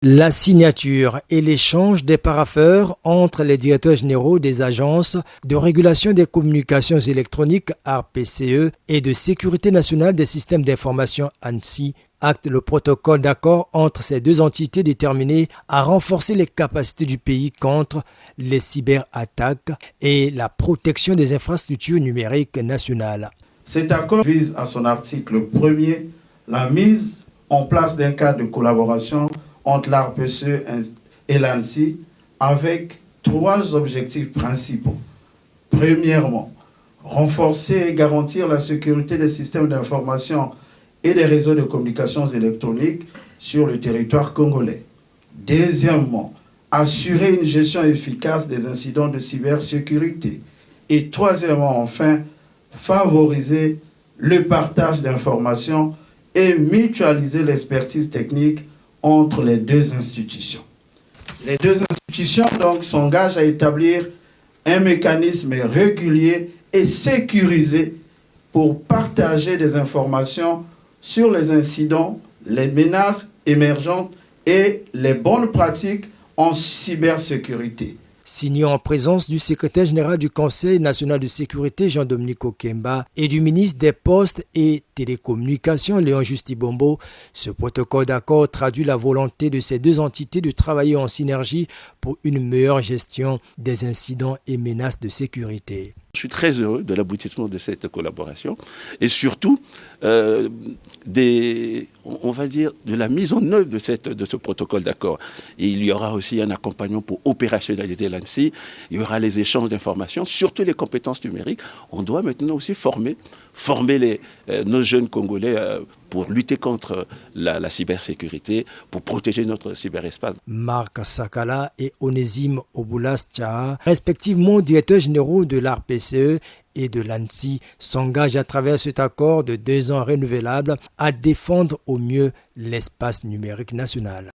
La signature et l'échange des parapheurs entre les directeurs généraux des agences de régulation des communications électroniques ARPCE et de sécurité nationale des systèmes d'information ANSSI acte le protocole d'accord entre ces deux entités déterminées à renforcer les capacités du pays contre les cyberattaques et la protection des infrastructures numériques nationales. Cet accord vise à son article 1er la mise en place d'un cadre de collaboration entre l'ARPCE et l'ANSSI avec 3 objectifs principaux. Premièrement, renforcer et garantir la sécurité des systèmes d'information et des réseaux de communications électroniques sur le territoire congolais. Deuxièmement, assurer une gestion efficace des incidents de cybersécurité. Et troisièmement, enfin, favoriser le partage d'informations et mutualiser l'expertise technique entre les deux institutions. Les deux institutions donc s'engagent à établir un mécanisme régulier et sécurisé pour partager des informations sur les incidents, les menaces émergentes et les bonnes pratiques en cybersécurité. Signé en présence du secrétaire général du Conseil national de sécurité Jean-Dominique Okemba et du ministre des Postes et Télécommunications Léon Justibombo, ce protocole d'accord traduit la volonté de ces deux entités de travailler en synergie pour une meilleure gestion des incidents et menaces de sécurité. Je suis très heureux de l'aboutissement de cette collaboration et surtout on va dire, de la mise en œuvre de ce protocole d'accord. Et il y aura aussi un accompagnement pour opérationnaliser l'ANSSI. Il y aura les échanges d'informations, surtout les compétences numériques. On doit maintenant aussi former nos jeunes Congolais pour lutter contre la cybersécurité, pour protéger notre cyberespace. Marc Sakala et Onésime Obulas Tchaha, respectivement directeurs généraux de l'ARPCE et de l'ANSSI, s'engagent à travers cet accord de 2 ans renouvelable à défendre au mieux l'espace numérique national.